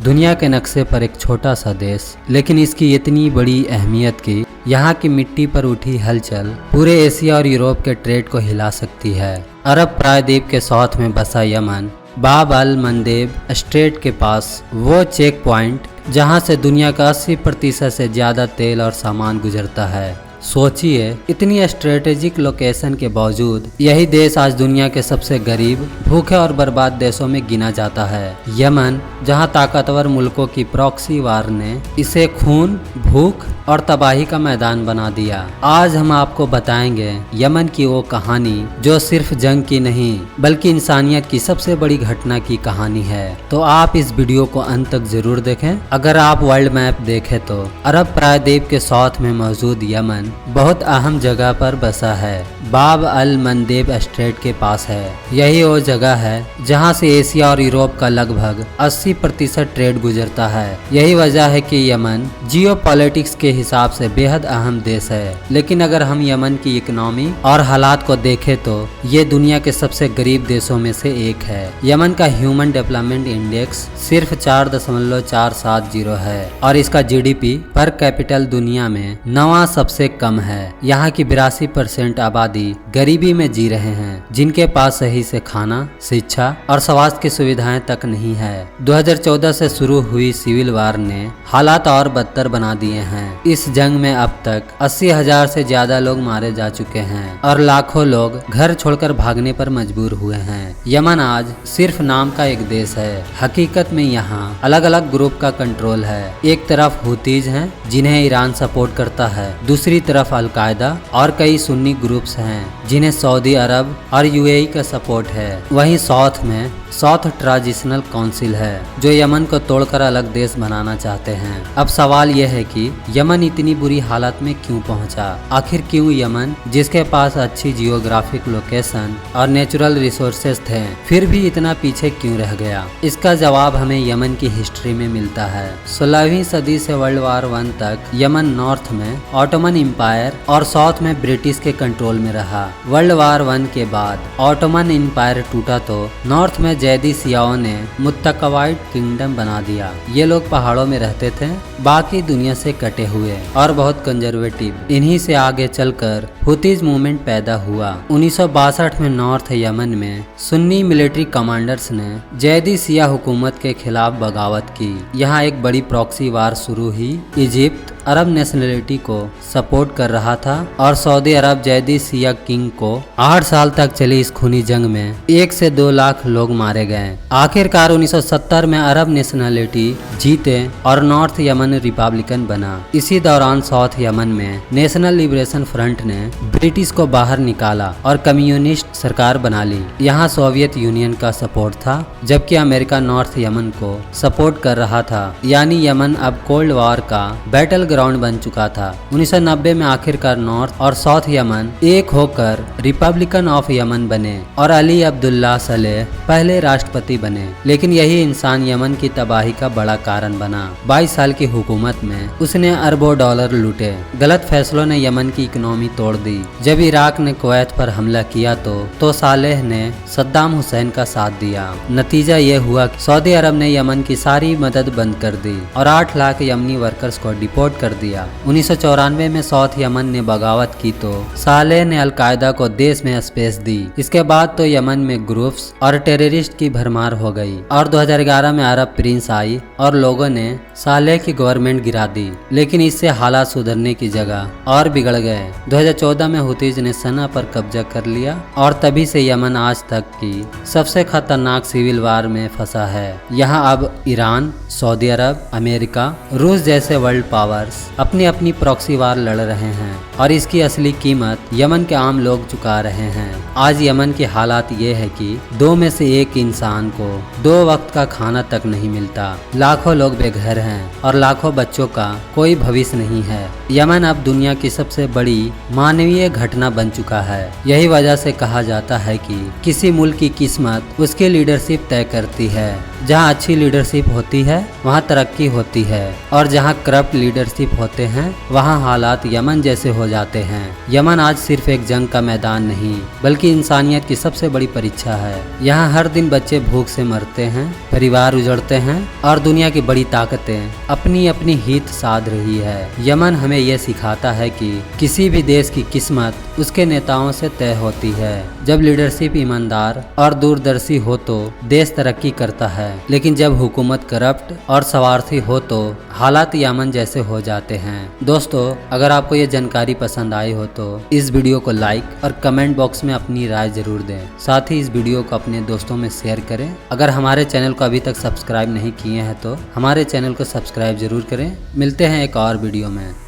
दुनिया के नक्शे पर एक छोटा सा देश, लेकिन इसकी इतनी बड़ी अहमियत कि यहाँ की मिट्टी पर उठी हलचल पूरे एशिया और यूरोप के ट्रेड को हिला सकती है। अरब प्रायद्वीप के साउथ में बसा यमन बाब अल मंदेब स्ट्रेट के पास वो चेक पॉइंट जहाँ से दुनिया का 80% से ज़्यादा तेल और सामान गुजरता है। सोचिए, इतनी स्ट्रेटेजिक लोकेशन के बावजूद यही देश आज दुनिया के सबसे गरीब, भूखे और बर्बाद देशों में गिना जाता है। यमन, जहां ताकतवर मुल्कों की प्रॉक्सी वार ने इसे खून, भूख और तबाही का मैदान बना दिया। आज हम आपको बताएंगे यमन की वो कहानी जो सिर्फ जंग की नहीं बल्कि इंसानियत की सबसे बड़ी घटना की कहानी है। तो आप इस वीडियो को अंत तक जरूर देखें। अगर आप वर्ल्ड मैप देखें तो अरब प्रायद्वीप के साउथ में मौजूद यमन बहुत अहम जगह पर बसा है। बाब अल मंदेब स्ट्रेट के पास है। यही वो जगह है जहां से एशिया और यूरोप का लगभग 80% ट्रेड गुजरता है। यही वजह है कि यमन जियोपॉलिटिक्स के हिसाब से बेहद अहम देश है। लेकिन अगर हम यमन की इकोनॉमी और हालात को देखें तो ये दुनिया के सबसे गरीब देशों में से एक है। यमन का ह्यूमन डेवलपमेंट इंडेक्स सिर्फ 4.470 है और इसका जीडीपी पर कैपिटल दुनिया में 9वां सबसे कम है। यहाँ की 82% आबादी गरीबी में जी रहे हैं, जिनके पास सही से खाना, शिक्षा और स्वास्थ्य की सुविधाएं तक नहीं है। 2014 से शुरू हुई सिविल वार ने हालात और बदतर बना दिए हैं। इस जंग में अब तक 80,000 से ज्यादा लोग मारे जा चुके हैं और लाखों लोग घर छोड़कर भागने पर मजबूर हुए हैं। यमन आज सिर्फ नाम का एक देश है। हकीकत में यहाँ अलग अलग ग्रुप का कंट्रोल है। एक तरफ हुतीज हैं जिन्हें ईरान सपोर्ट करता है, दूसरी तरफ अल-कायदा और कई सुन्नी ग्रुप्स हैं जिन्हें सऊदी अरब और यूएई का सपोर्ट है। वहीं साउथ में साउथ ट्रांजिशनल काउंसिल है जो यमन को तोड़कर अलग देश बनाना चाहते हैं। अब सवाल यह है कि यमन इतनी बुरी हालत में क्यों पहुंचा? आखिर क्यों यमन, जिसके पास अच्छी जियोग्राफिक लोकेशन और नेचुरल रिसोर्सेज थे, फिर भी इतना पीछे क्यों रह गया? इसका जवाब हमें यमन की हिस्ट्री में मिलता है। 16वीं सदी से वर्ल्ड वार 1 तक यमन नॉर्थ में ऑटोमन एम्पायर और साउथ में ब्रिटिश के कंट्रोल में रहा। वर्ल्ड वार 1 के बाद ऑटोमन एम्पायर टूटा तो नॉर्थ में जैदी सियाओं ने मुत्तकवाइट किंगडम बना दिया। ये लोग पहाड़ों में रहते थे, बाकी दुनिया से कटे हुए और बहुत कंजर्वेटिव। इन्हीं से आगे चलकर हुतीज मूवमेंट पैदा हुआ। 1962 में नॉर्थ यमन में सुन्नी मिलिट्री कमांडर्स ने जैदी सिया हुकूमत के खिलाफ बगावत की। यहाँ एक बड़ी प्रॉक्सी वार शुरू हुई। इजिप्ट अरब नेशनलिटी को सपोर्ट कर रहा था और सऊदी अरब जैदी सिया किंग को 8 साल तक चली इस खूनी जंग में 1 से 2 लाख लोग मारे गए। आखिरकार 1970 में अरब नेशनलिटी जीते और नॉर्थ यमन रिपब्लिकन बना। इसी दौरान साउथ यमन में नेशनल लिबरेशन फ्रंट ने ब्रिटिश को बाहर निकाला और कम्युनिस्ट सरकार बना ली। यहाँ सोवियत यूनियन का सपोर्ट था, जबकि अमेरिका नॉर्थ यमन को सपोर्ट कर रहा था। यानी यमन अब कोल्ड वॉर का बैटल ग्राउंड बन चुका था। 1990 में आखिरकार नॉर्थ और साउथ यमन एक होकर रिपब्लिकन ऑफ यमन बने और अली अब्दुल्ला सलेह पहले राष्ट्रपति बने। लेकिन यही इंसान यमन की तबाही का बड़ा कारण बना। 22 साल की हुकूमत में उसने अरबों डॉलर लूटे। गलत फैसलों ने यमन की इकोनॉमी तोड़ दी। जब इराक ने कुवैत पर हमला किया तो सालेह ने सद्दाम हुसैन का साथ दिया। नतीजा ये हुआ कि सऊदी अरब ने यमन की सारी मदद बंद कर दी और 8 लाख यमनी वर्कर्स को डिपोर्ट कर दिया। 1994 में साउथ यमन ने बगावत की तो सालेह ने अल-कायदा को देश में स्पेस दी। इसके बाद तो यमन में ग्रुप्स और टेररिस्ट की भरमार हो गई और 2011 में अरब प्रिंस आई और लोगों ने सालेह की गवर्नमेंट गिरा दी। लेकिन इससे हालात सुधरने की जगह और बिगड़ गए। 2014 में हुतीज ने सना पर कब्जा कर लिया और तभी से यमन आज तक की सबसे खतरनाक सिविल वार में फंसा है। यहाँ अब ईरान, सऊदी अरब, अमेरिका, रूस जैसे वर्ल्ड पावर्स अपनी अपनी प्रॉक्सी वार लड़ रहे हैं और इसकी असली कीमत यमन के आम लोग चुका रहे हैं। आज यमन की हालात ये है कि 2 में से 1 इंसान को 2 वक्त का खाना तक नहीं मिलता। लाखों लोग बेघर हैं और लाखों बच्चों का कोई भविष्य नहीं है। यमन अब दुनिया की सबसे बड़ी मानवीय घटना बन चुका है। यही वजह से कहा जाता है कि किसी मुल्क की किस्मत उसकी लीडरशिप तय करती है। जहाँ अच्छी लीडरशिप होती है वहाँ तरक्की होती है, और जहाँ करप्ट लीडरशिप होते हैं वहाँ हालात यमन जैसे हो जाते हैं। यमन आज सिर्फ एक जंग का मैदान नहीं बल्कि इंसानियत की सबसे बड़ी परीक्षा है। यहाँ हर दिन बच्चे भूख से मरते हैं, परिवार उजड़ते हैं और दुनिया की बड़ी ताकतें अपनी अपनी हित साध रही है। यमन हमें यह सिखाता है कि किसी भी देश की किस्मत उसके नेताओं से तय होती है। जब लीडरशिप ईमानदार और दूरदर्शी हो तो देश तरक्की करता है, लेकिन जब हुकूमत करप्ट और स्वार्थी हो तो हालात यमन जैसे हो जाते हैं। दोस्तों, अगर आपको ये जानकारी पसंद आई हो तो इस वीडियो को लाइक और कमेंट बॉक्स में अपनी राय जरूर दें। साथ ही इस वीडियो को अपने दोस्तों में शेयर करें। अगर हमारे चैनल को अभी तक सब्सक्राइब नहीं किए हैं तो हमारे चैनल को सब्सक्राइब जरूर करें। मिलते हैं एक और वीडियो में।